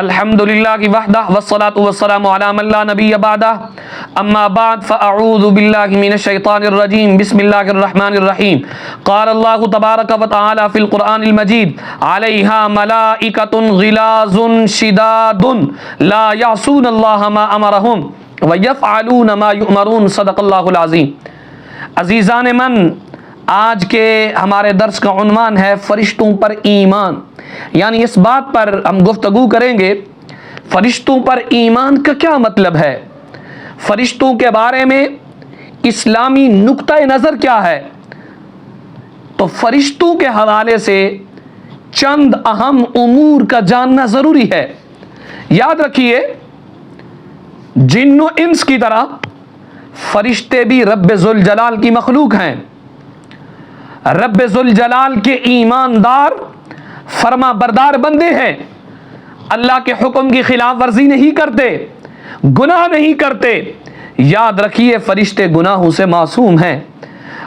الحمد للہ وحدہ والصلاة والسلام علی من لا نبی بعدہ اما بعد فاعوذ باللہ من الشیطان الرجیم بسم اللہ الرحمن الرحیم قال اللہ تبارک و تعالی فی القرآن المجید علیہا ملائکۃ غلاظ شداد لا یعصون اللہ ما امرہم ویفعلون ما یؤمرون صدق اللہ العظیم۔ عزیزان من، آج کے ہمارے درس کا عنوان ہے فرشتوں پر ایمان، یعنی اس بات پر ہم گفتگو کریں گے فرشتوں پر ایمان کا کیا مطلب ہے، فرشتوں کے بارے میں اسلامی نقطہ نظر کیا ہے۔ تو فرشتوں کے حوالے سے چند اہم امور کا جاننا ضروری ہے۔ یاد رکھیے، جن و انس کی طرح فرشتے بھی رب ذوالجلال کی مخلوق ہیں۔ رب ذوالجلال کے ایماندار فرما بردار بندے ہیں، اللہ کے حکم کی خلاف ورزی نہیں کرتے، گناہ نہیں کرتے۔ یاد رکھیے، فرشتے گناہوں سے معصوم ہیں،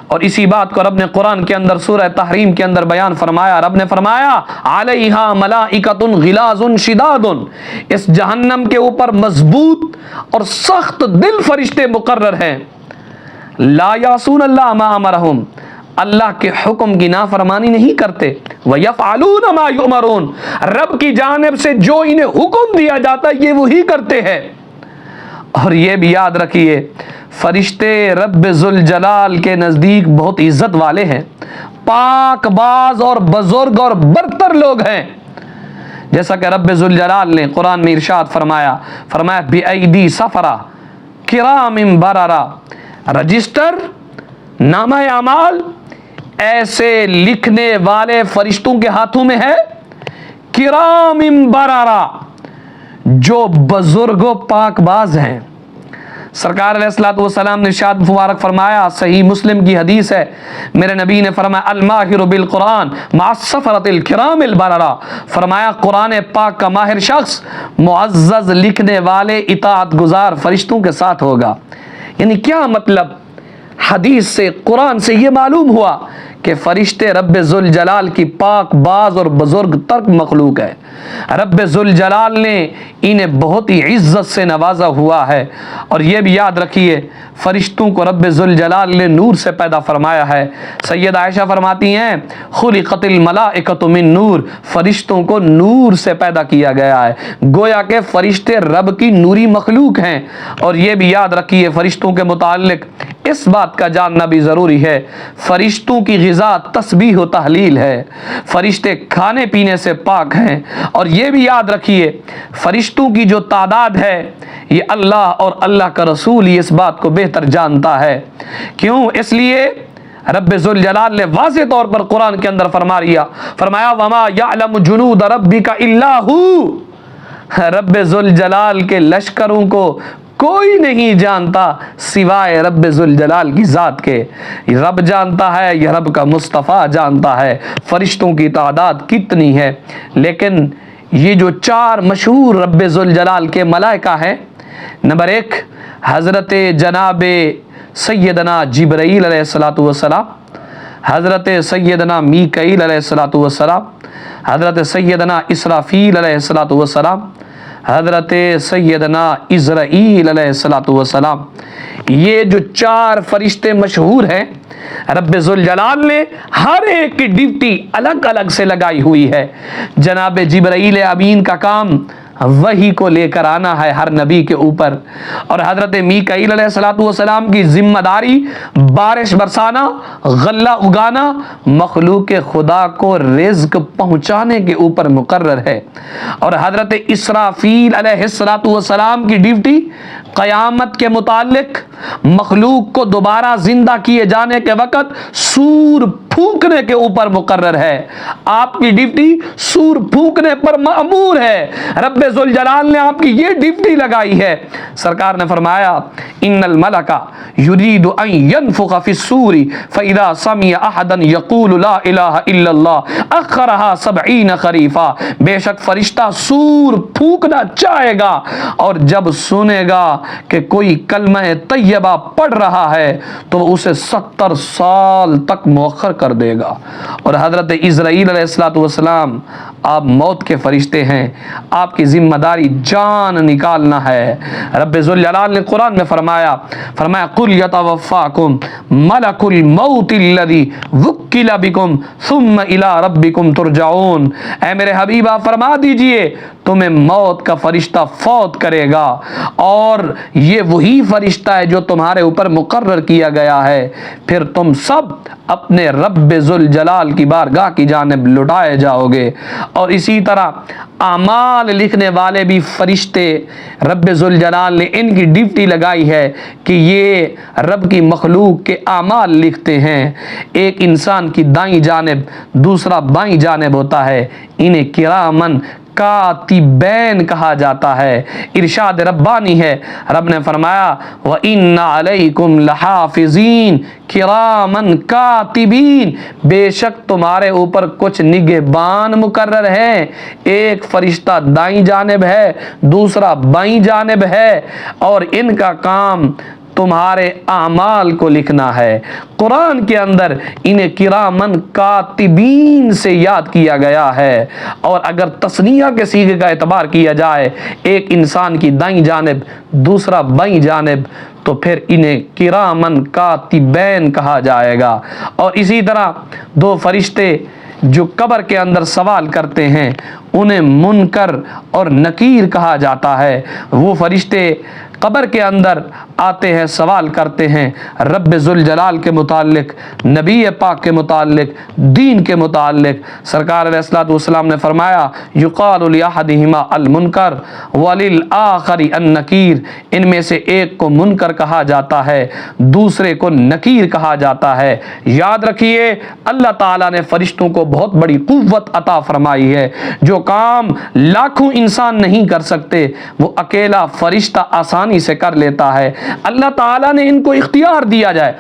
اور اسی بات کو رب نے قرآن کے اندر سورہ تحریم کے اندر بیان فرمایا۔ رب نے فرمایا علیہا ملائکۃ غلاظ شداد، اس جہنم کے اوپر مضبوط اور سخت دل فرشتے مقرر ہیں۔ لا یعصون اللہ ما امرہم، اللہ کے حکم کی نافرمانی نہیں کرتے۔ وَيَفْعَلُونَ مَا يُؤْمَرُونَ، رب کی جانب سے جو انہیں حکم دیا جاتا ہے یہ وہی کرتے ہیں۔ اور یہ بھی یاد رکھیے، فرشتے رب ذوالجلال کے نزدیک بہت عزت والے ہیں، پاک باز اور بزرگ اور برتر لوگ ہیں، جیسا کہ رب ذوالجلال نے قرآن میں ارشاد فرمایا بِأَيْدِي سَفَرَةٍ كِرَامٍ بَرَرَةٍ، رجسٹر نامہ اعمال ایسے لکھنے والے فرشتوں کے ہاتھوں میں ہے، کرام برارا، جو بزرگ و پاک باز ہیں۔ سرکار علیہ الصلوۃ والسلام نے ارشاد مبارک فرمایا، صحیح مسلم کی حدیث ہے، میرے نبی نے فرمایا الماہر بالقرآن مع السفرۃ الکرام البررہ، فرمایا قرآن پاک کا ماہر شخص معزز لکھنے والے اطاعت گزار فرشتوں کے ساتھ ہوگا۔ یعنی کیا مطلب؟ حدیث سے، قرآن سے یہ معلوم ہوا کہ فرشتے رب ذوالجلال کی پاک باز اور بزرگ ترک مخلوق ہے۔ رب ذوالجلال نے انہیں بہت ہی عزت سے نوازا ہوا ہے۔ اور یہ بھی یاد رکھیے، فرشتوں کو رب ذوالجلال نے نور سے پیدا فرمایا ہے۔ سید عائشہ فرماتی ہیں خلقت الملائکۃ من نور، فرشتوں کو نور سے پیدا کیا گیا ہے، گویا کہ فرشتے رب کی نوری مخلوق ہیں۔ اور یہ بھی یاد رکھیے، فرشتوں کے متعلق اس بات کا جاننا بھی ضروری ہے، فرشتوں کی غذا تسبیح و تحلیل ہے، فرشتے کھانے پینے سے پاک ہیں۔ اور یہ بھی یاد رکھیے، فرشتوں کی جو تعداد ہے یہ اللہ اور اللہ کا رسول ہی اس بات کو بہتر جانتا ہے۔ کیوں؟ اس لیے رب ذوالجلال نے واضح طور پر قرآن کے اندر فرمایا وما یعلم جنود ربک الا ھو، رب ذوالجلال کے لشکروں کو کوئی نہیں جانتا سوائے رب ذوالجلال کی ذات کے۔ رب جانتا ہے، یہ رب کا مصطفیٰ جانتا ہے فرشتوں کی تعداد کتنی ہے۔ لیکن یہ جو چار مشہور رب ذوالجلال کے ملائکہ ہیں، نمبر 1 حضرت جناب سیدنا جبرائیل علیہ الصلوۃ والسلام، حضرت سیدنا میکائیل علیہ الصلوۃ والسلام، حضرت سیدنا اسرافیل علیہ الصلوۃ والسلام، حضرت سیدنا عزرائیل علیہ الصلوۃ والسلام۔ یہ جو چار فرشتے مشہور ہیں، رب ذوالجلال نے ہر ایک کی ڈیوٹی الگ الگ سے لگائی ہوئی ہے۔ جناب جبرائیل امین کا کام وحی کو لے کر آنا ہے ہر نبی کے اوپر، اور حضرت میکائیل علیہ الصلوۃ والسلام کی ذمہ داری بارش برسانا، غلہ اگانا، مخلوق خدا کو رزق پہنچانے کے اوپر مقرر ہے۔ اور حضرت اسرافیل علیہ الصلوۃ والسلام کی ڈیوٹی قیامت کے متعلق مخلوق کو دوبارہ زندہ کیے جانے کے وقت سور پھونکنے کے اوپر مقرر ہے۔ آپ کی ڈیوٹی سور پھونکنے پر مأمور ہے، رب ذوالجلال نے آپ کی یہ ڈیوٹی لگائی ہے۔ سرکار نے فرمایا ان الملک یرید ان ینفخ فی الصور فاذا سمع احدا یقول لا الہ الا اللہ اخرها 70 خریفا، بے شک فرشتہ سور پھونکنا چاہے گا اور جب سنے گا کہ کوئی کلمہ طیبہ پڑھ رہا ہے تو وہ اسے 70 سال تک مؤخر کر دے گا۔ اور حضرت اسرائیل علیہ السلام، آپ موت کے فرشتے ہیں، آپ کی ذمہ داری جان نکالنا ہے۔ رب ذوالجلال نے قرآن میں فرمایا قل یتوفاکم ملک الموت الذی وکل بکم ثم الی ربکم ترجعون، اے میرے حبیب آپ فرما دیجئے تمہیں موت کا فرشتہ فوت کرے گا، اور یہ وہی فرشتہ ہے جو تمہارے اوپر مقرر کیا گیا ہے، پھر تم سب اپنے رب ذوالجلال کی بارگاہ کی جانب لٹائے جاؤ گے۔ اور اسی طرح اعمال لکھنے والے بھی فرشتے رب ذوالجلال نے ان کی ڈیوٹی لگائی ہے کہ یہ رب کی مخلوق کے اعمال لکھتے ہیں۔ ایک انسان کی دائیں جانب دوسرا بائیں جانب ہوتا ہے، انہیں کرامن کاتبین کہا جاتا ہے۔ ارشاد ربانی ہے، رب نے فرمایا وَإِنَّ عَلَيْكُمْ لَحَافِظِينَ کِرَامًا کاتبین، بے شک تمہارے اوپر کچھ نگہبان مقرر ہیں، ایک فرشتہ دائیں جانب ہے دوسرا بائیں جانب ہے، اور ان کا کام تمہارے اعمال کو لکھنا ہے۔ قرآن کے اندر انہیں کرامن کاتبین سے یاد کیا گیا ہے، اور اگر تثنیہ کے صیغے کا اعتبار کیا جائے ایک انسان کی دائیں جانب دوسرا بائیں جانب تو پھر انہیں کرامن کاتبین کہا جائے گا۔ اور اسی طرح دو فرشتے جو قبر کے اندر سوال کرتے ہیں انہیں منکر اور نکیر کہا جاتا ہے۔ وہ فرشتے قبر کے اندر آتے ہیں، سوال کرتے ہیں رب ذوالجلال کے متعلق، نبی پاک کے متعلق، دین کے متعلق۔ سرکار علیہ الصلوۃ والسلام نے فرمایا یقال لأحدہما المنکر وللآخر النکیر، ان میں سے ایک کو منکر کہا جاتا ہے دوسرے کو نکیر کہا جاتا ہے۔ یاد رکھیے اللہ تعالیٰ نے فرشتوں کو بہت بڑی قوت عطا فرمائی ہے، جو کام لاکھوں انسان نہیں کر سکتے وہ اکیلا فرشتہ آسانی سے کر لیتا ہے۔ اللہ تعالیٰ نے ان کو اختیار دیا جائے،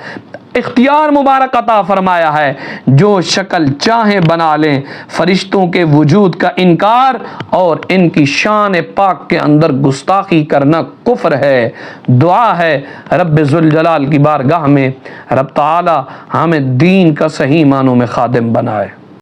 اختیار مبارک عطا فرمایا ہے، جو شکل چاہیں بنا لیں۔ فرشتوں کے وجود کا انکار اور ان کی شان پاک کے اندر گستاخی کرنا کفر ہے۔ دعا ہے رب ذوالجلال کی بارگاہ میں رب تعالی ہمیں دین کا صحیح معنوں میں خادم بنائے۔